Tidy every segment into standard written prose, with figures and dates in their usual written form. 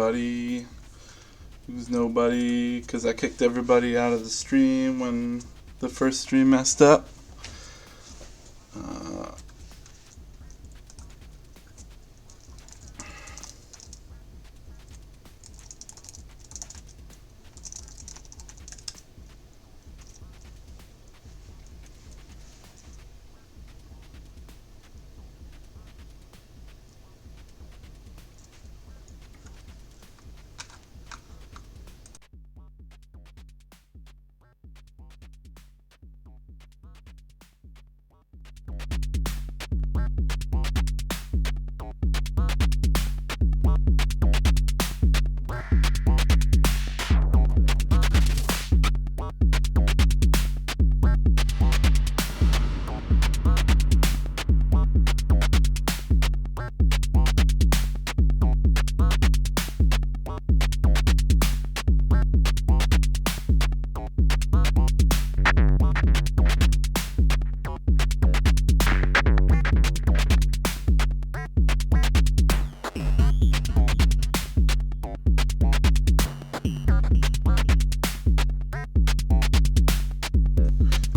everybody who's nobody, because I kicked everybody out of the stream when the first stream messed up.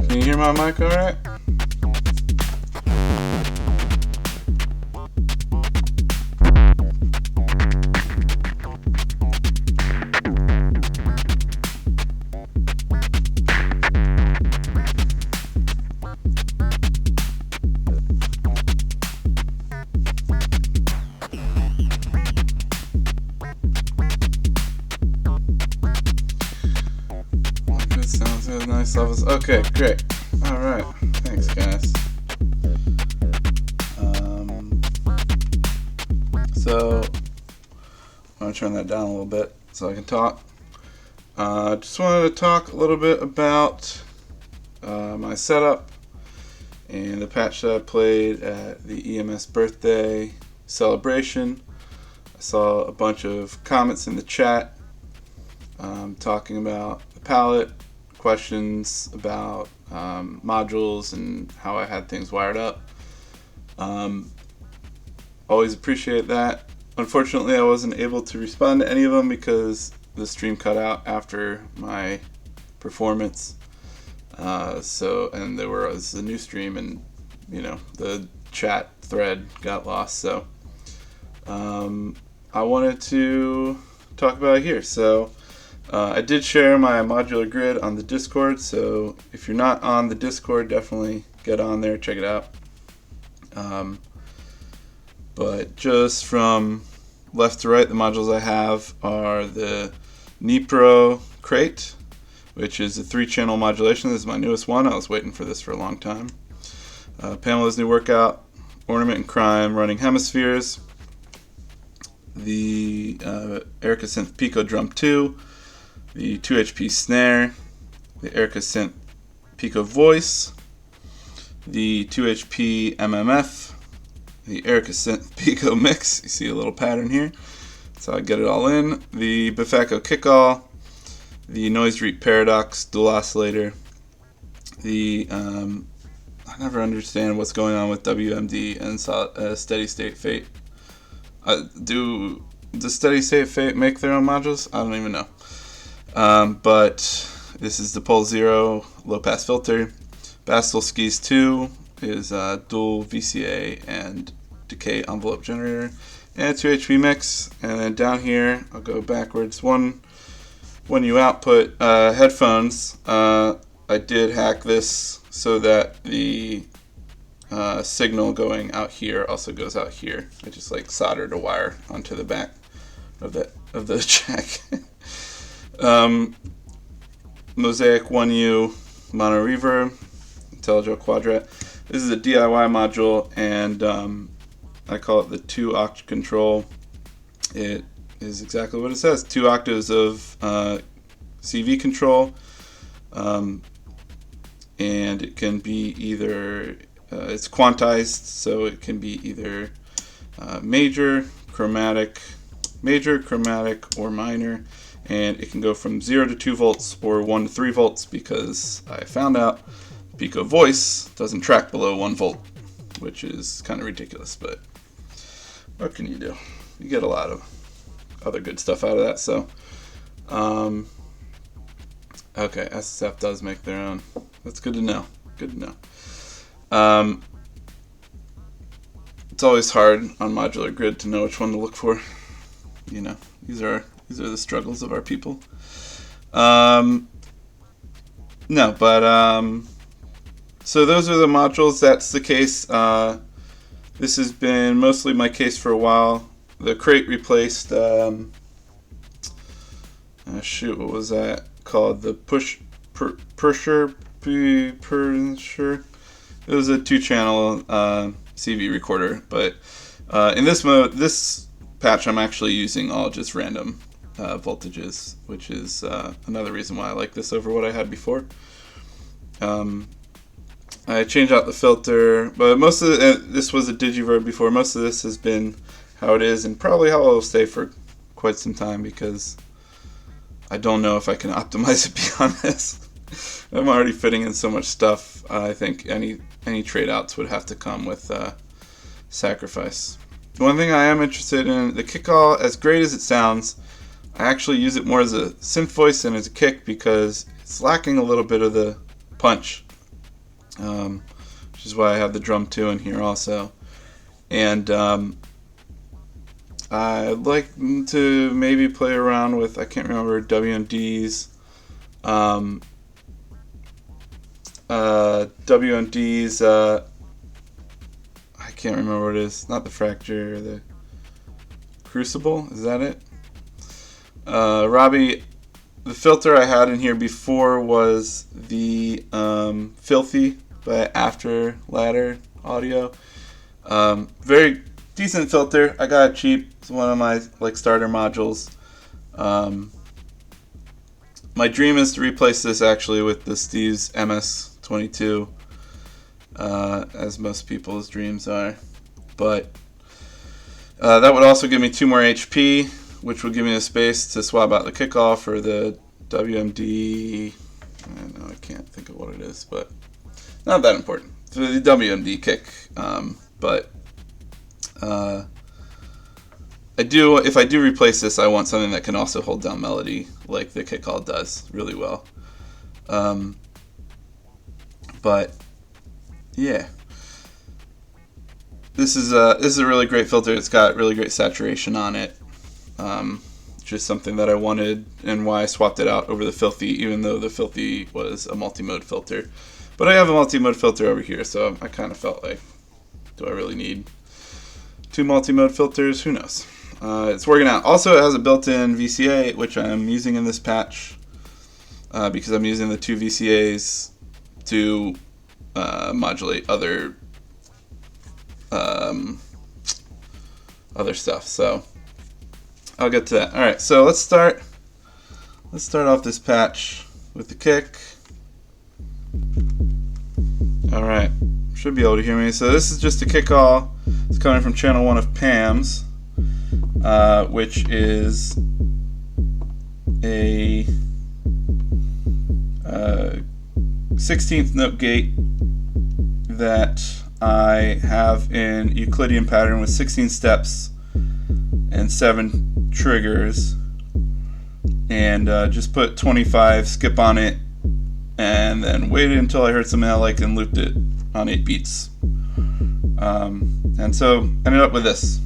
Can you hear my mic all right? Good, sounds good, nice levels. Okay, great. All right, thanks, guys. So I'm gonna turn that down a little bit so I can talk. Just wanted to talk a little bit about my setup and the patch that I played at the EMS birthday celebration. I saw a bunch of comments in the chat talking about the palette, questions about modules and how I had things wired up. Always appreciate that. Unfortunately, I wasn't able to respond to any of them because the stream cut out after my performance. And there was a new stream, and the chat thread got lost. So I wanted to talk about it here. So I did share my Modular Grid on the Discord, so if you're not on the Discord, definitely get on there, check it out. But just from left to right, the modules I have are the Nipro Crate, which is a 3-channel modulation. This is my newest one. I was waiting for this for a long time. Pamela's new workout, Ornament and Crime, running hemispheres. The Erica Synth Pico Drum 2, the 2 HP snare, the Erica Synth Pico Voice, the 2 HP MMF, the Erica Synth Pico Mix. You see a little pattern here. So I get it all in. The Befeco Kickall, the Noise Reap Paradox Dual Oscillator, the I never understand what's going on with WMD and Steady State Fate. Do the Steady State Fate make their own modules? I don't even know. But this is the Pole Zero low pass filter. Bastel Skis 2 is dual VCA and decay envelope generator, and 2 HP mix. And then down here, I'll go backwards. When you output headphones, I did hack this so that the signal going out here also goes out here. I just soldered a wire onto the back of the jack. Mosaic 1U mono reverb, IntelliJo Quadrat. This is a DIY module, and I call it the 2-oct control. It is exactly what it says: 2 octaves of CV control, and it can be either it's quantized, so it can be either major, chromatic, or minor, and it can go from 0 to 2 volts or 1 to 3 volts, because I found out Pico Voice doesn't track below 1 volt, which is kind of ridiculous, but what can you do? You get a lot of other good stuff out of that. So, okay, SSF does make their own. That's good to know. Good to know. It's always hard on Modular Grid to know which one to look for. You know, these are the struggles of our people. No, but so those are the modules. That's the case. This has been mostly my case for a while. The crate replaced. Shoot, what was that called? The Pusher. It was a 2-channel CV recorder, but in this patch, I'm actually using all just random voltages, which is another reason why I like this over what I had before. I changed out the filter, but most of this was a Digiverb before. Most of this has been how it is, and probably how it will stay for quite some time, because I don't know if I can optimize it beyond this. I'm already fitting in so much stuff. I think any trade-outs would have to come with sacrifice. One thing I am interested in, the kick-all, as great as it sounds, I actually use it more as a synth voice than as a kick, because it's lacking a little bit of the punch, which is why I have the drum 2 in here also. And I'd like to maybe play around with, I can't remember, WMD's I can't remember what it is. Not the Fracture, the Crucible. Is that it? Robbie, the filter I had in here before was the Filthy by After Ladder Audio. Very decent filter. I got it cheap. It's one of my starter modules. My dream is to replace this actually with the Steve's MS-22, as most people's dreams are. But that would also give me 2 more HP, which would give me the space to swap out the kick-off for the WMD. I can't think of what it is, but not that important. So the WMD kick, but if I do replace this, I want something that can also hold down melody like the kick-all does really well. But yeah, this is a really great filter. It's got really great saturation on it. Just something that I wanted, and why I swapped it out over the Filthy, even though the Filthy was a multi-mode filter. But I have a multi-mode filter over here, so I kind of felt like, do I really need 2 multi-mode filters? Who knows? It's working out. Also, it has a built-in VCA, which I'm using in this patch, because I'm using the 2 VCAs to modulate other stuff. So I'll get to that. All right, so let's start off this patch with the kick. All right, should be able to hear me. So this is just a kick-all. It's coming from channel 1 of Pam's, which is a 16th note gate that I have in Euclidean pattern with 16 steps and 7 triggers, and just put 25 skip on it, and then waited until I heard something I liked and looped it on 8 beats. And so ended up with this.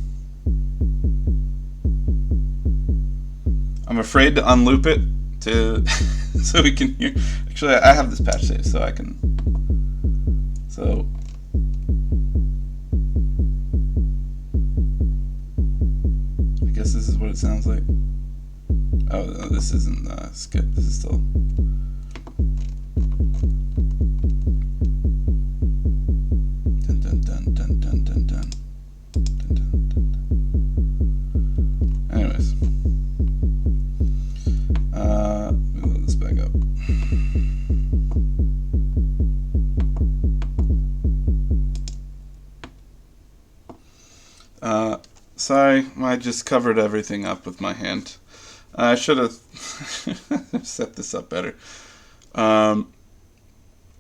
I'm afraid to unloop it so we can hear. Actually, I have this patch saved, so I can. So. I guess this is what it sounds like. Oh, no, this isn't skip. This is still. Dun dun dun dun dun dun dun. Dun, dun, dun, dun. Anyways. Let this back up. Sorry, I just covered everything up with my hand. I should have set this up better.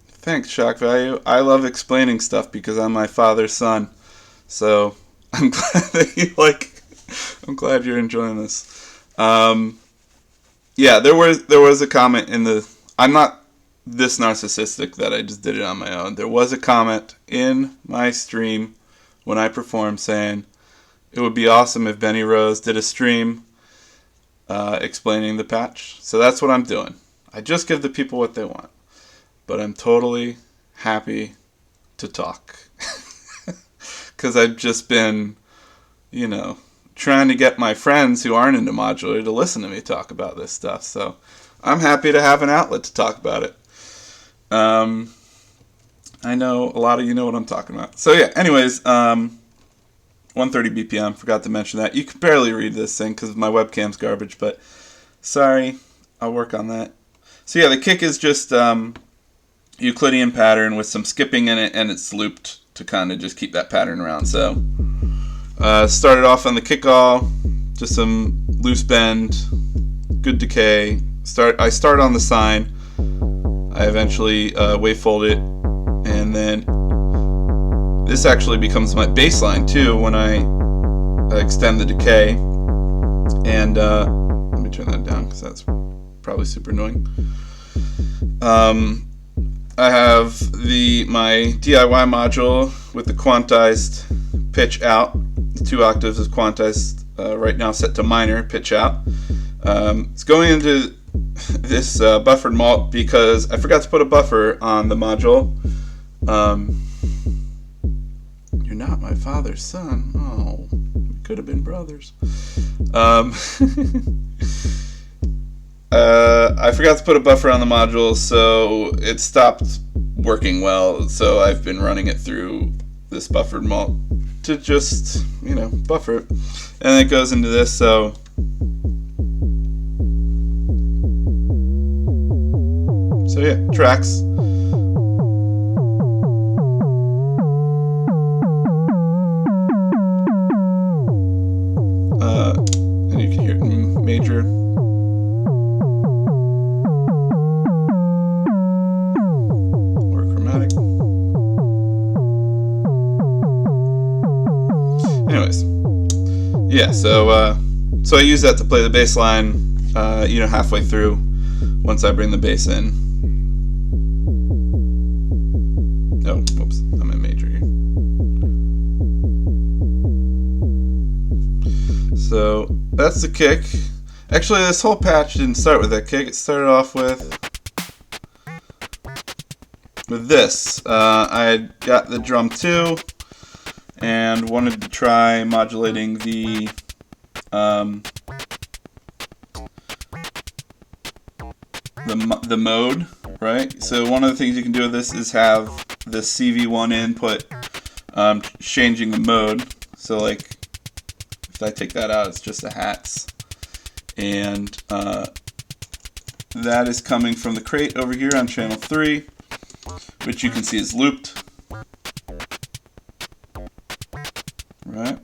Thanks, Shock Value. I love explaining stuff because I'm my father's son. So I'm glad that I'm glad you're enjoying this. Yeah, there was a comment in the. I'm not this narcissistic that I just did it on my own. There was a comment in my stream when I performed saying it would be awesome if BeniRose did a stream explaining the patch. So that's what I'm doing. I just give the people what they want, but I'm totally happy to talk because I've just been, trying to get my friends who aren't into modular to listen to me talk about this stuff. So I'm happy to have an outlet to talk about it. I know a lot of you know what I'm talking about. So yeah, anyways, 130 BPM, forgot to mention that. You can barely read this thing because my webcam's garbage, but sorry, I'll work on that. So yeah, the kick is just Euclidean pattern with some skipping in it, and it's looped to kind of just keep that pattern around. So started off on the kick all, just some loose bend, good decay. I start on the sine. I eventually wavefold it, and then this actually becomes my bass line too when I extend the decay. And let me turn that down because that's probably super annoying. I have my DIY module with the quantized pitch out. The 2 octaves is quantized right now, set to minor pitch out. It's going into this buffered malt because I forgot to put a buffer on the module. You're not my father's son. Oh, we could have been brothers. I forgot to put a buffer on the module, so it stopped working well. So I've been running it through this buffered malt to just, buffer it. And it goes into this, so yeah, tracks. And you can hear it in major. Or chromatic. Anyways. Yeah, so I use that to play the bass line, halfway through once I bring the bass in. Oh, whoops, I'm in major here. So that's the kick. Actually, this whole patch didn't start with that kick. It started off with this. I got the drum 2 and wanted to try modulating the mode, right? So one of the things you can do with this is have the CV1 input changing the mode. So like if I take that out, it's just a hats, and that is coming from the crate over here on channel 3, which you can see is looped, right?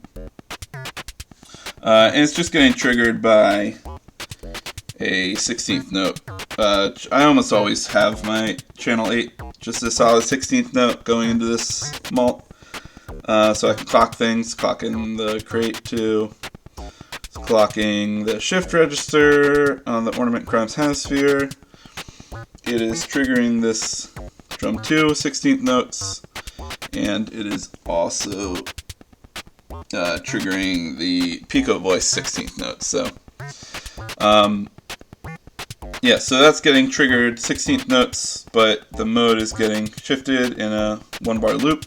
And it's just getting triggered by a 16th note. I almost always have my channel 8 just a solid 16th note going into this malt, so I can clock things, clocking the crate to clocking the shift register on the Ornament Crimes Hemisphere. It is triggering this drum 2 16th notes, and it is also triggering the Pico voice 16th notes. So yeah, so that's getting triggered 16th notes, but the mode is getting shifted in a 1-bar loop.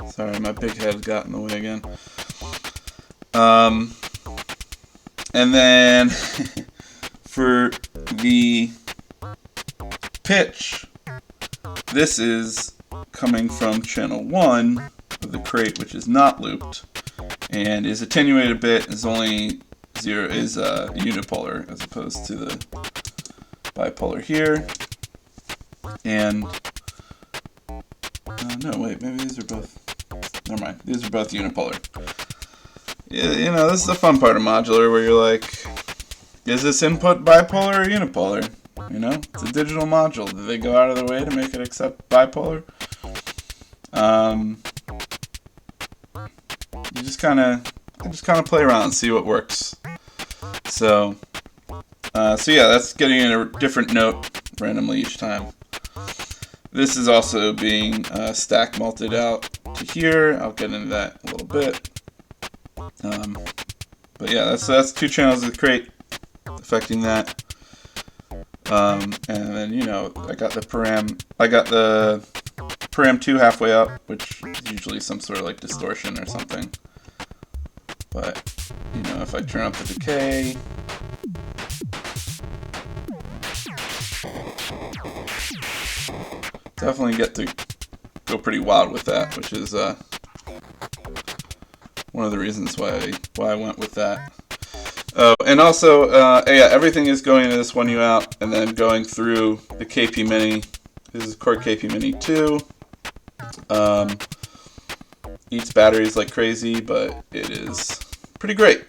Sorry, my big head got in the way again. And then for the pitch, this is coming from channel 1 of the crate, which is not looped and is attenuated a bit. Is only unipolar as opposed to the bipolar here. And no, wait, maybe these are both. Never mind, these are both unipolar. Yeah, this is the fun part of modular, where you're like, is this input bipolar or unipolar? It's a digital module. Did they go out of their way to make it accept bipolar? I just kind of play around and see what works. So yeah, that's getting in a different note randomly each time. This is also being stack multed out to here. I'll get into that a little bit. But yeah, that's 2 channels of the crate affecting that. And then, you know, I got the param 2 halfway up, which is usually some sort of like distortion or something. But, you know, if I turn up the decay, definitely get to go pretty wild with that, which is one of the reasons why I went with that. Oh, and also, yeah, everything is going into this 1U out and then going through the KP Mini. This is Korg KP Mini 2. Eats batteries like crazy, but it is pretty great.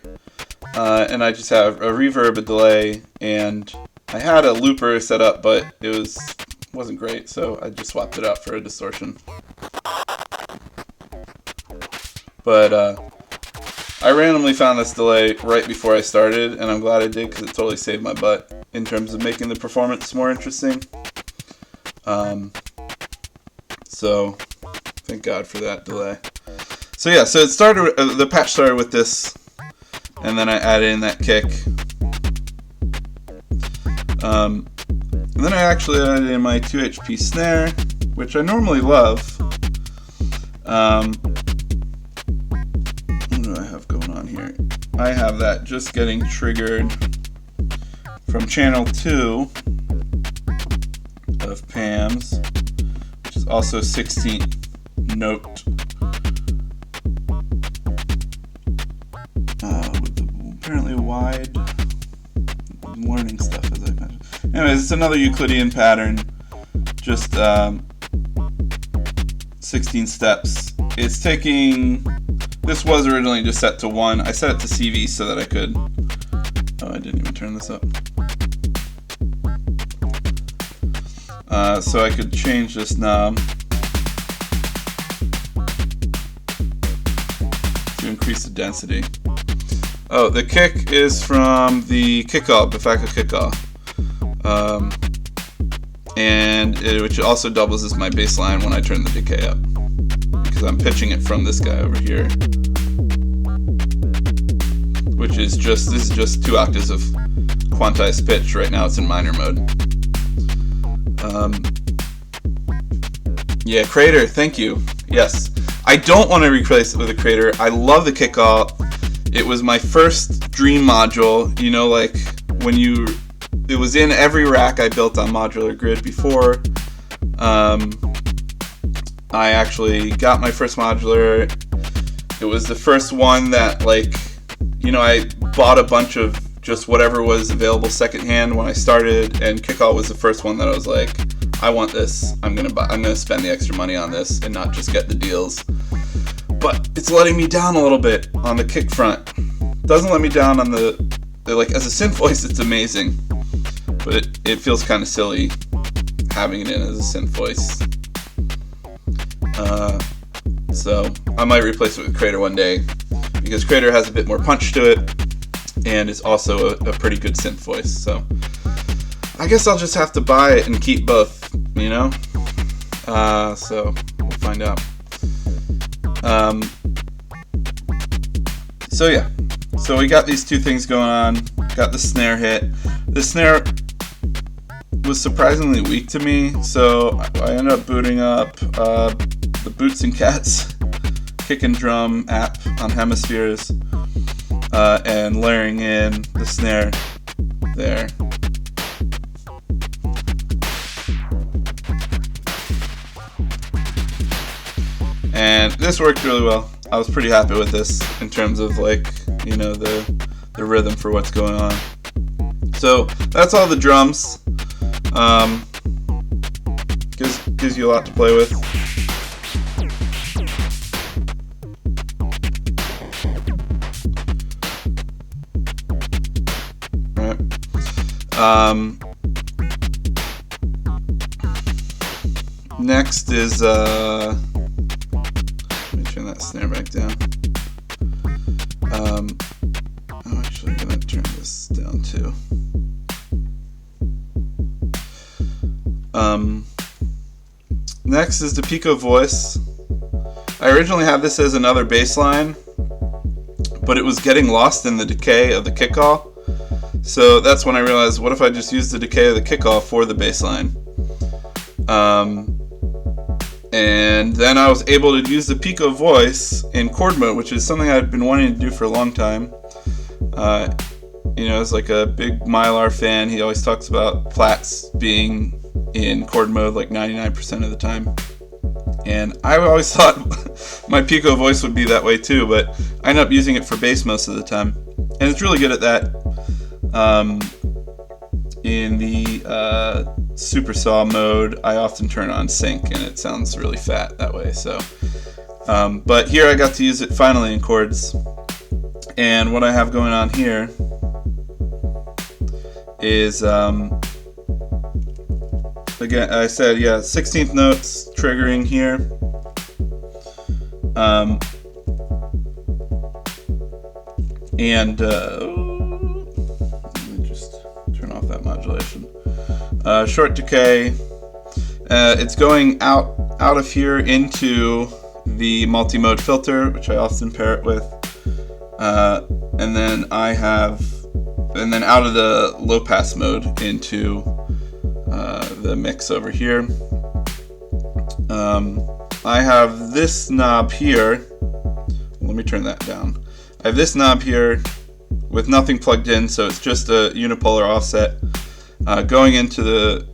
And I just have a reverb, a delay, and I had a looper set up, but it wasn't great, so I just swapped it out for a distortion. But I randomly found this delay right before I started, and I'm glad I did because it totally saved my butt in terms of making the performance more interesting. So thank God for that delay. So yeah, so it started. The patch started with this, and then I added in that kick. And then I actually added in my 2 HP snare, which I normally love. What do I have going on here? I have that just getting triggered from channel 2 of Pam's, which is also 16th note. With the apparently wide learning stuff, as I mentioned. Anyways, it's another Euclidean pattern, just 16 steps. It's taking, this was originally just set to 1. I set it to CV so that I could, oh, I didn't even turn this up. So I could change this knob to increase the density. Oh, the kick is from the kick-off, Befaka kick-off. Which also doubles as my bass line when I turn the decay up, because I'm pitching it from this guy over here, which is this is just 2 octaves of quantized pitch. Right now it's in minor mode. Yeah, Crater, thank you. Yes, I don't want to replace it with a Crater. I love the kickoff. It was my first dream module, you know, like when it was in every rack I built on Modular Grid before. I actually got my first modular. It was the first one that, like, you know, I bought a bunch of just whatever was available secondhand when I started, and Kickoff was the first one that I was like, I want this. I'm gonna spend the extra money on this and not just get the deals. But it's letting me down a little bit on the kick front. Doesn't let me down on the like, as a synth voice, it's amazing, but it feels kind of silly having it in as a synth voice. So I might replace it with Crater one day, because Crater has a bit more punch to it, and it's also a pretty good synth voice. So I guess I'll just have to buy it and keep both, you know? So we'll find out. So yeah, so we got these 2 things going on. Got the snare hit. The snare was surprisingly weak to me, so I ended up booting up the Boots and Cats kick and drum app on Hemispheres, and layering in the snare there. And this worked really well. I was pretty happy with this in terms of, like, you know, the rhythm for what's going on. So that's all the drums. Gives you a lot to play with. All right. Next is let me turn that snare back down. I'm actually gonna turn this down. Next is the Pico voice. I originally had this as another bass line, but it was getting lost in the decay of the kick-off. So that's when I realized, what if I just use the decay of the kick-off for the bass line? And then I was able to use the Pico voice in chord mode, which is something I'd been wanting to do for a long time. You know, as like a big Mylar fan, he always talks about flats being in chord mode like 99% of the time. And I always thought my Pico voice would be that way too, but I end up using it for bass most of the time. And it's really good at that. In the super saw mode, I often turn on sync, and it sounds really fat that way. So, but here I got to use it finally in chords. And what I have going on here is, again, I said, yeah, 16th notes triggering here. Let me just turn off that modulation. Short decay. It's going out of here into the multi-mode filter, which I often pair it with. And then out of the low pass mode into the mix over here. I have this knob here. Let me turn that down. I have this knob here with nothing plugged in, so it's just a unipolar offset going into the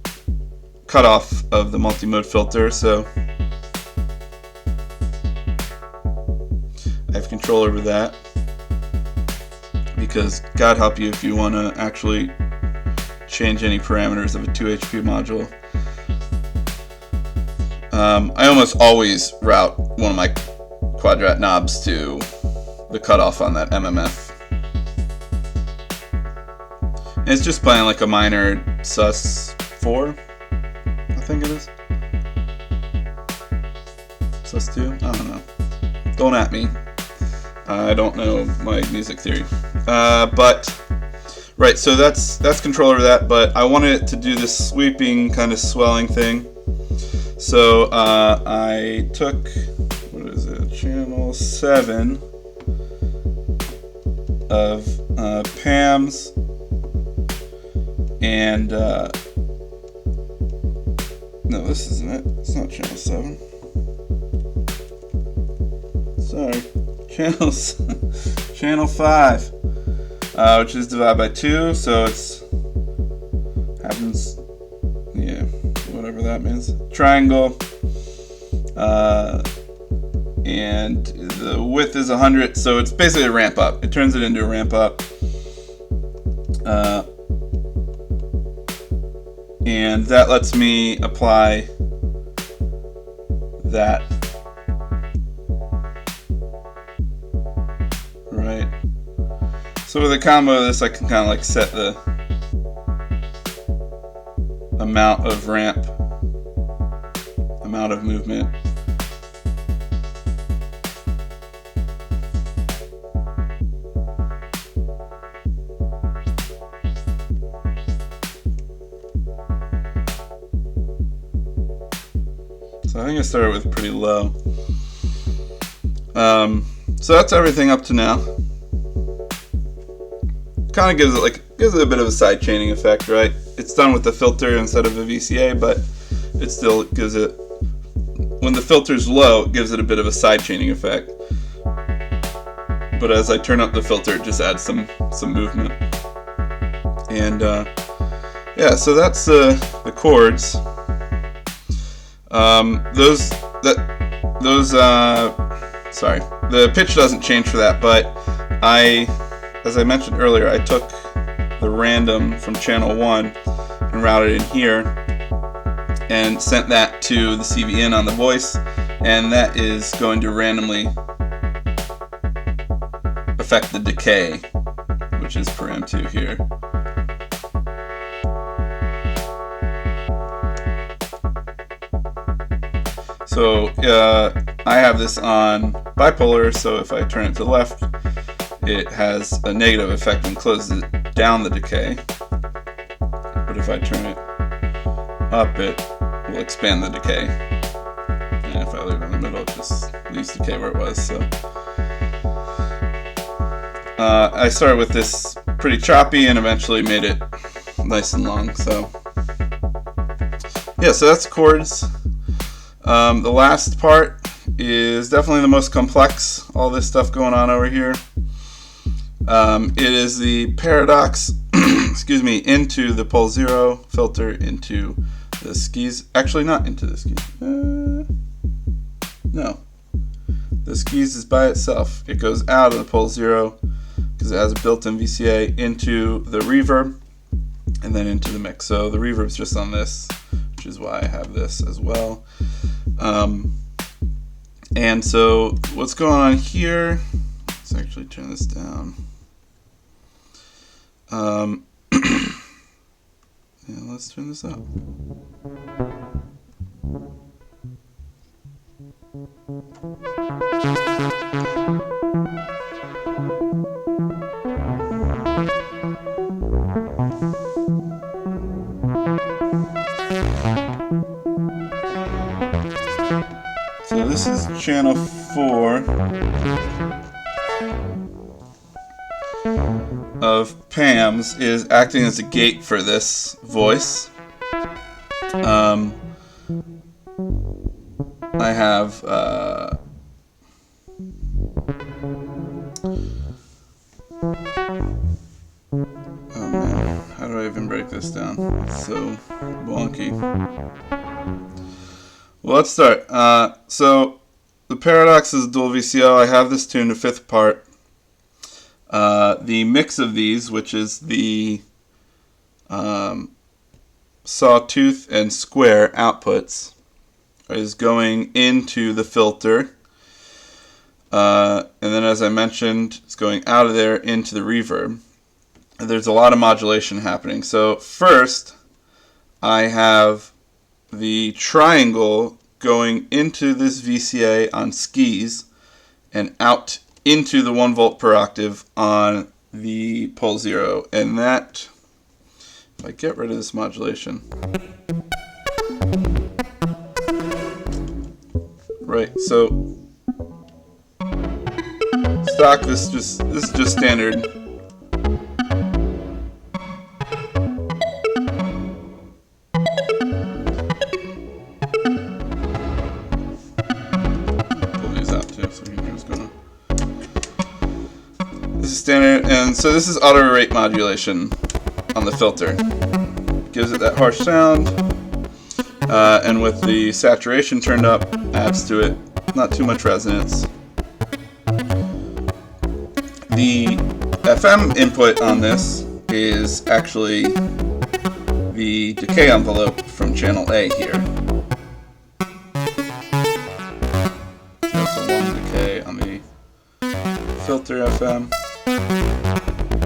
cutoff of the multi-mode filter. So I have control over that, because God help you if you want to actually change any parameters of a 2 HP module. I almost always route one of my Quadrat knobs to the cutoff on that MMF. And it's just playing like a minor sus4, I think it is. sus2? I don't know. Don't at me. I don't know my music theory. Right, so that's control over that, but I wanted it to do this sweeping kind of swelling thing. So I took, what is it, channel 7 of Pam's, and no, this isn't it. It's not channel 7. Sorry, channel 5, which is divided by 2. So it's happens, yeah, whatever that means. Triangle, and the width is 100, so it's basically a ramp up. It turns it into a ramp up. And that lets me apply that. Right. So with a combo of this, I can kind of like set the amount of ramp, amount of movement. So I think I started with pretty low. So that's everything up to now. Kind of gives it a bit of a side chaining effect, right? It's done with the filter instead of a VCA, but it still gives it, when the filter's low, it gives it a bit of a side chaining effect. But as I turn up the filter, it just adds some movement. And yeah, so that's the chords. The pitch doesn't change for that, but as I mentioned earlier, I took the random from channel 1 and routed in here and sent that to the CV in on the voice, and that is going to randomly affect the decay, which is param 2 here. So I have this on bipolar, so if I turn it to the left, it has a negative effect and closes down the decay. But if I turn it up, it will expand the decay. And if I leave it in the middle, it just leaves decay where it was. So I started with this pretty choppy and eventually made it nice and long. So yeah, so that's chords. The last part is definitely the most complex. All this stuff going on over here. It is the paradox, excuse me, into the pole 0 filter into the skis. Actually, not into the skis. No. The skis is by itself. It goes out of the pole 0 because it has a built-in VCA into the reverb and then into the mix. So the reverb's just on this, which is why I have this as well. And so what's going on here, let's actually turn this down. Yeah, let's turn this up. So this is channel 4 of Pam's, is acting as a gate for this voice. I have oh man, how do I even break this down? It's so wonky. Well, let's start. So the paradox is a dual VCO. I have this tuned to 5th part. The mix of these, which is the sawtooth and square outputs, is going into the filter. And then, as I mentioned, it's going out of there into the reverb. And there's a lot of modulation happening. So first, I have the triangle going into this VCA on skis and out into the 1 volt per octave on the pole 0. And that, if I get rid of this modulation, right, so stock, this is just standard. Standard, and so this is auto rate modulation on the filter. Gives it that harsh sound, and with the saturation turned up, adds to it. Not too much resonance. The FM input on this is actually the decay envelope from channel A here. That's a long decay on the filter FM.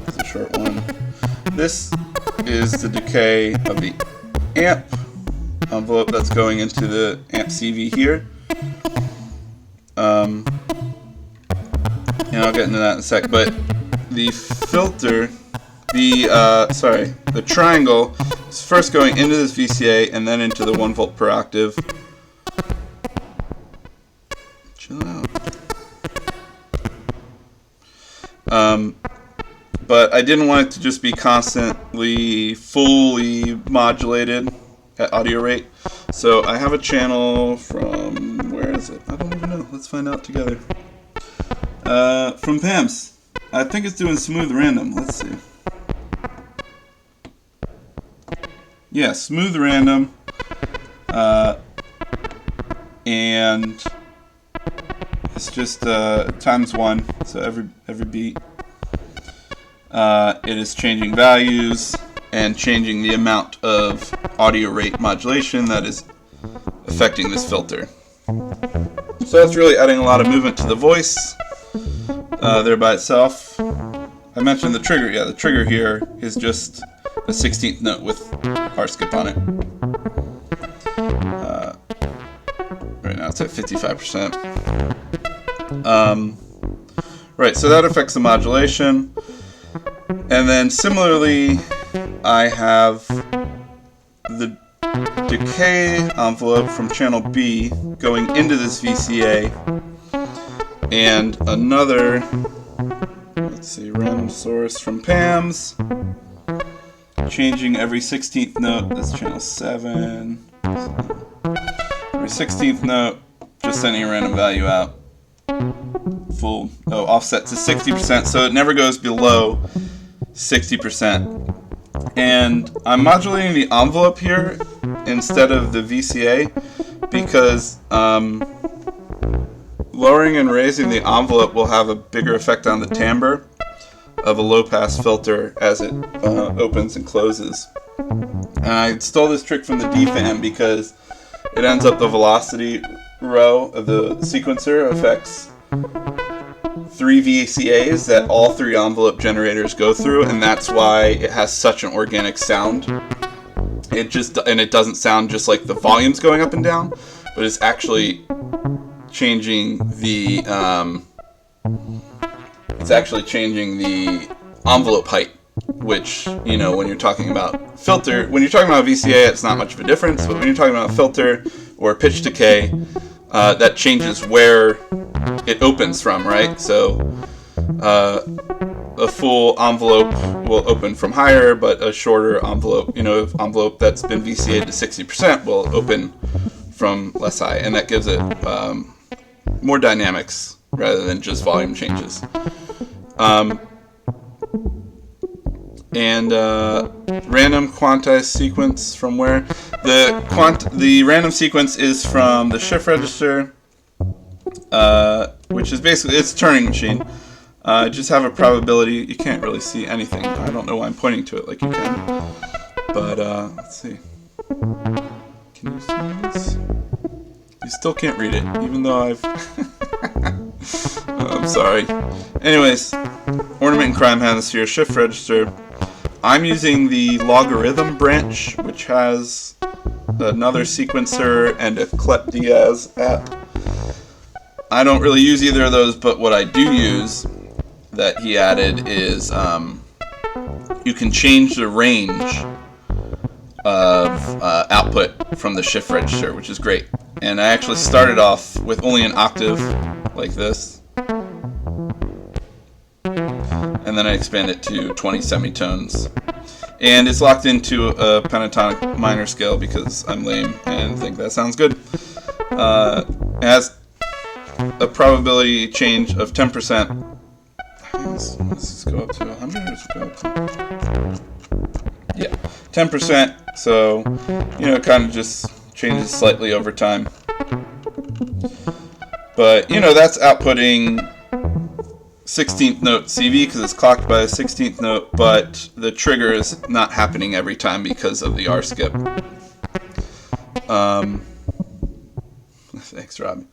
It's a short one. This is the decay of the amp envelope that's going into the amp CV here. And I'll get into that in a sec. But the filter, the triangle is first going into this VCA and then into the 1 volt per octave. Chill out. But I didn't want it to just be constantly fully modulated at audio rate. So I have a channel from, where is it? I don't even know. Let's find out together. From Pam's. I think it's doing smooth random. Let's see. Yeah, smooth random. And it's just ×1, so every beat. It is changing values and changing the amount of audio rate modulation that is affecting this filter. So that's really adding a lot of movement to the voice there by itself. I mentioned the trigger. Yeah, the trigger here is just a 16th note with R skip on it. Right now it's at 55%. Right, so that affects the modulation. And then similarly, I have the decay envelope from channel B going into this VCA, and another, let's see, random source from PAMS, changing every 16th note. That's channel 7. Every 16th note, just sending a random value out. Full offset to 60%, so it never goes below 60%. And I'm modulating the envelope here instead of the VCA because lowering and raising the envelope will have a bigger effect on the timbre of a low-pass filter as it opens and closes. And I stole this trick from the DFAM because it ends up the velocity row of the sequencer affects 3 VCAs that all 3 envelope generators go through, and that's why it has such an organic sound. It doesn't sound just like the volumes going up and down, but it's actually changing the envelope height, which, you know, when you're talking about when you're talking about VCA, it's not much of a difference, but when you're talking about filter or pitch decay, that changes where it opens from, right? So a full envelope will open from higher, but a shorter envelope, envelope that's been VCA'd to 60% will open from less high, and that gives it more dynamics rather than just volume changes. And random quantized sequence from where? The random sequence is from the shift register, which is basically, it's a turning machine. Just have a probability. You can't really see anything. I don't know why I'm pointing to it like you can. But let's see. Can you see this? You still can't read it, even though I've... I'm sorry. Anyways, ornament and crime hemisphere, shift register. I'm using the logarithm branch, which has another sequencer and a Clep Diaz app. I don't really use either of those, but what I do use that he added is you can change the range of output from the shift register, which is great. And I actually started off with only an octave like this, and then I expand it to 20 semitones. And it's locked into a pentatonic minor scale because I'm lame and think that sounds good. It has a probability change of 10%. Let's go up to 100 or let's go up to... Yeah, 10%. So, it kind of just changes slightly over time. But, that's outputting 16th note CV because it's clocked by a 16th note, but the trigger is not happening every time because of the R skip. Thanks, Rob.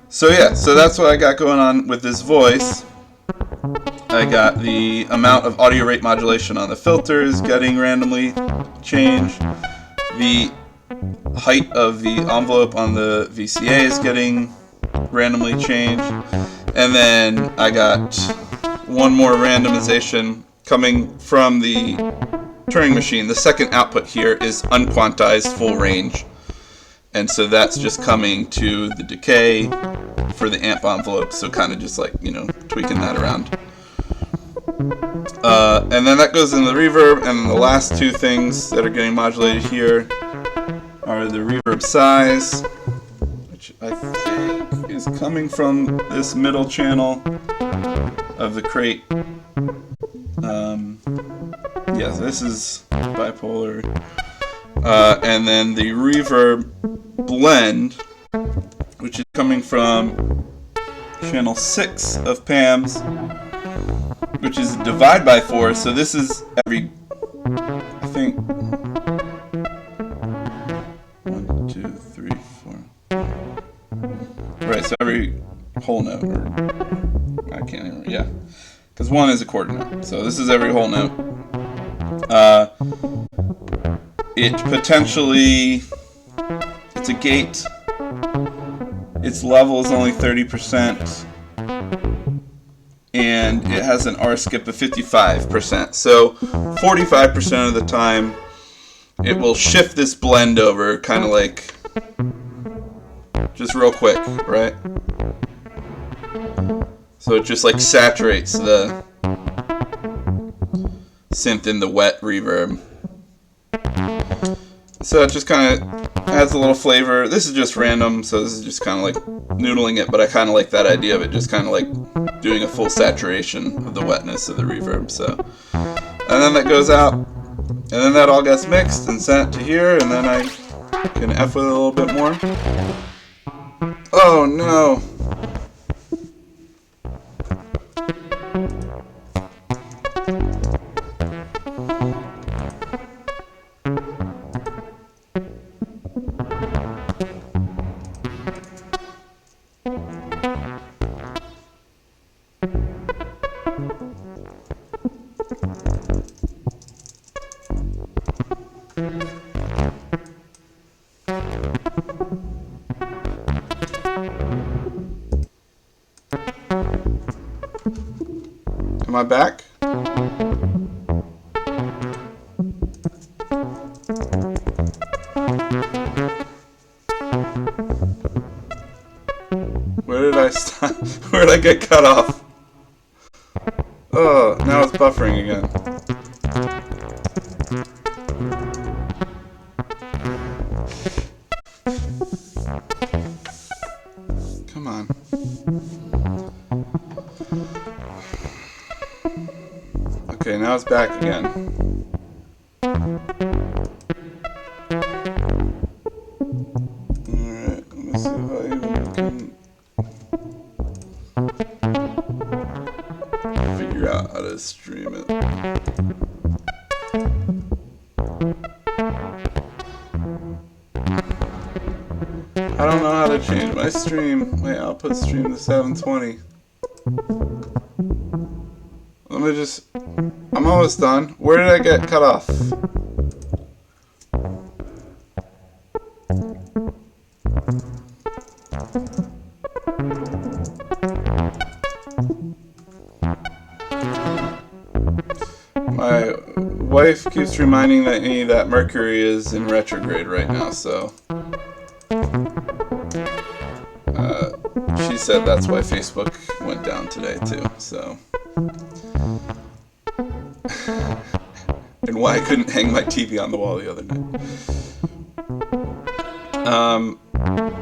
So yeah, so that's what I got going on with this voice. I got the amount of audio rate modulation on the filters getting randomly changed. The height of the envelope on the VCA is getting randomly changed. And then I got one more randomization coming from the Turing machine. The second output here is unquantized full range. And so that's just coming to the decay for the amp envelope. So kind of just like, tweaking that around. And then that goes in the reverb. And the last two things that are getting modulated here are the reverb size, which I think is coming from this middle channel of the crate. Yeah, so this is bipolar. And then the Reverb Blend, which is coming from channel 6 of PAMS, which is divide by 4. So this is every, I think, 1, 2, 3, 4. Right, so every whole note, or I can't even, yeah. Because 1 is a quarter note. So this is every whole note. It potentially, it's a gate. Its level is only 30%. And it has an R skip of 55%. So 45% of the time, it will shift this blend over kind of like just real quick, right? So it just like saturates the synth in the wet reverb. So it just kind of adds a little flavor. This is just random, so this is just kind of like noodling it, but I kind of like that idea of it just kind of like doing a full saturation of the wetness of the reverb. So, and then that goes out, and then that all gets mixed and sent to here, and then I can F with it a little bit more. Oh no! Am I back? Where did I stop? Where did I get cut off? Oh, now it's buffering again. Come on. Okay, now it's back again. Alright, let me see if I even can figure out how to stream it. I don't know how to change my stream. My output stream to 720. Let me just... I'm almost done. Where did I get cut off? My wife keeps reminding me that Mercury is in retrograde right now, so... she said that's why Facebook went down today, too, so... and why I couldn't hang my TV on the wall the other night.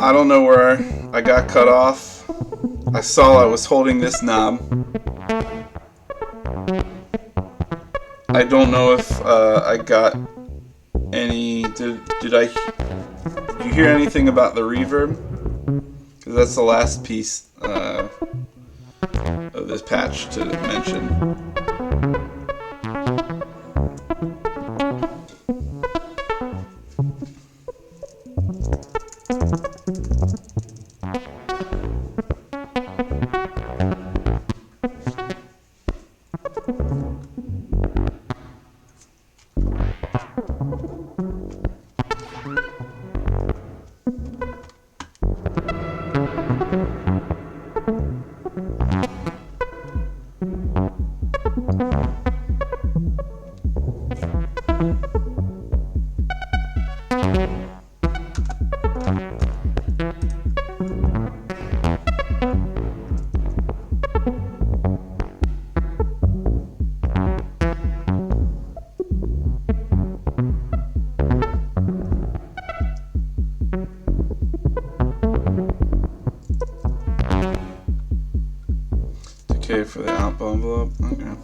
I don't know where I got cut off. I saw I was holding this knob. I don't know if I got any... Did you hear anything about the reverb? Because that's the last piece of this patch to mention. Okay, for the amp envelope. Okay.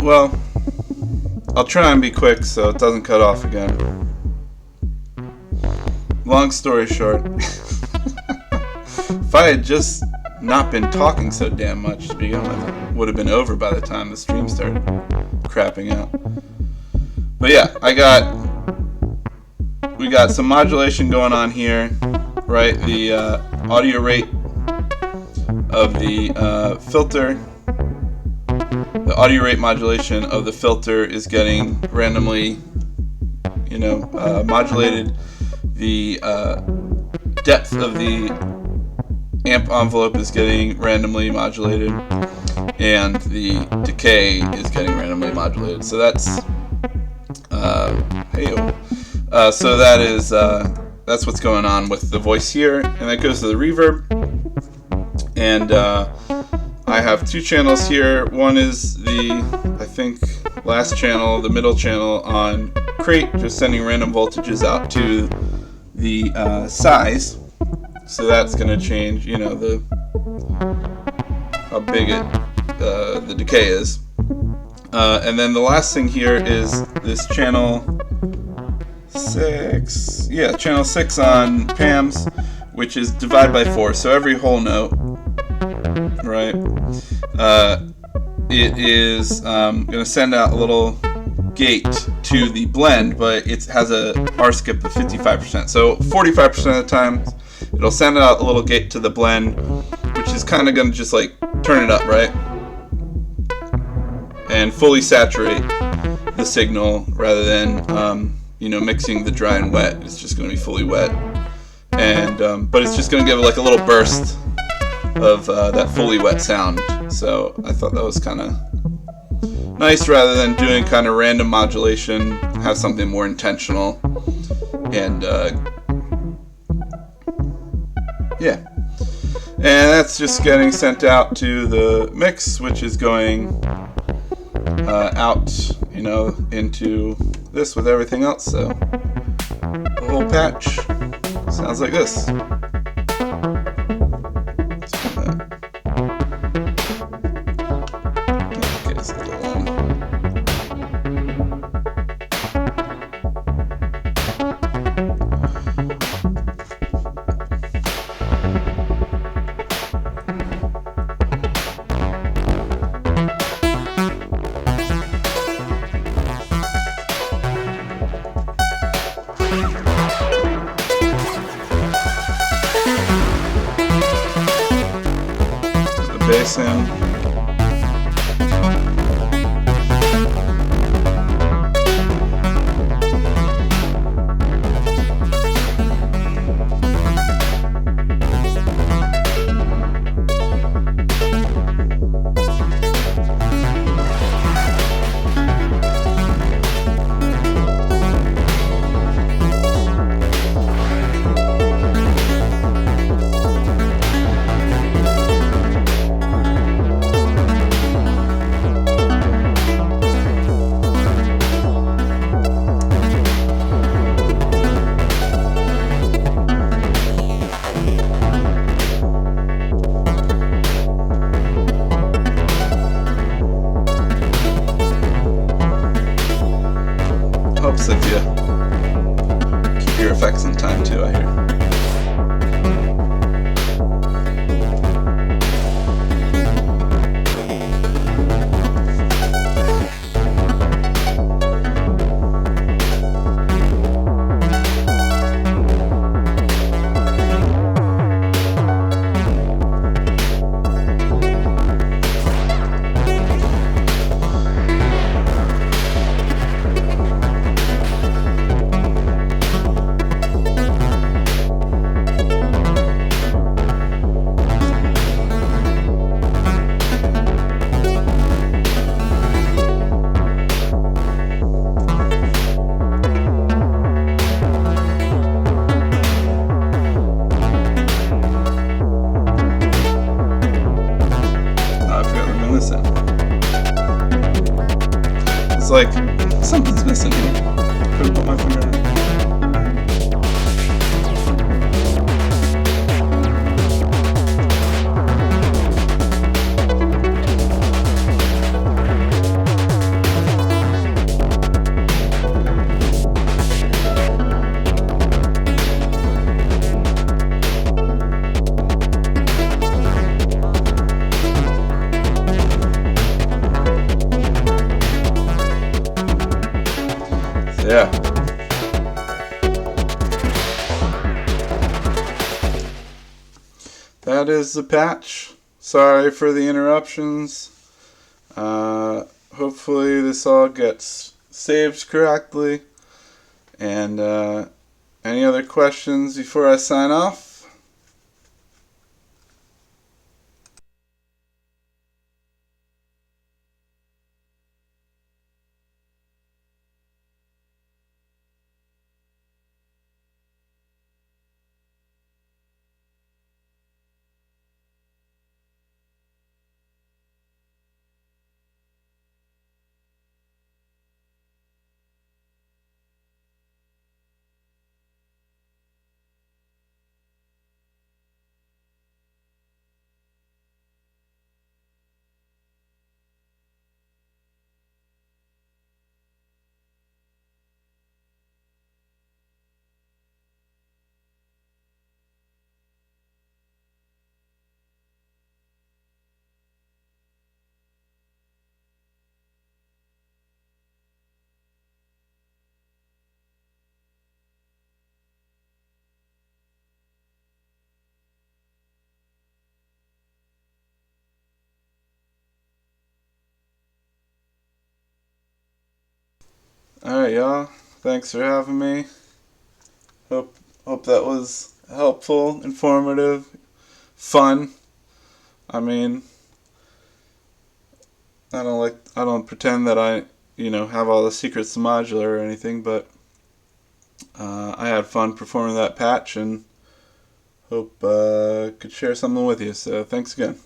Well, I'll try and be quick so it doesn't cut off again. Long story short, if I had just not been talking so damn much to begin with, it would have been over by the time the stream started crapping out. But yeah, we got some modulation going on here, right? The audio rate of the filter, the audio rate modulation of the filter is getting randomly, modulated. The depth of the amp envelope is getting randomly modulated. and the decay is getting randomly modulated. So that's so that is that's what's going on with the voice here, and that goes to the reverb. And I have two channels here. One is the, I think, last channel, the middle channel on crate, just sending random voltages out to the size. So that's going to change, you know, how big the decay is. And then the last thing here is this channel 6, channel 6 on PAMs, which is divide by 4. So every whole note, right, it is going to send out a little gate to the blend, but it has a R skip of 55%. So 45% of the time, it'll send out a little gate to the blend, which is kind of going to just like turn it up, right? And fully saturate the signal rather than, mixing the dry and wet. It's just going to be fully wet. And, but it's just going to give like a little burst of that fully wet sound. So I thought that was kind of nice rather than doing kind of random modulation, have something more intentional. And, and that's just getting sent out to the mix, which is going out, into this with everything else. So the whole patch sounds like this. Okay, it's a little long. Bass in. Helps if you keep your effects in time too, I hear. It's like something's missing here. Couldn't put my finger on it. Yeah. That is the patch. Sorry for the interruptions. Hopefully this all gets saved correctly. And any other questions before I sign off? Alright, y'all. Thanks for having me. Hope that was helpful, informative, fun. I mean, I don't pretend that I have all the secrets to modular or anything, but I had fun performing that patch and hope could share something with you. So thanks again.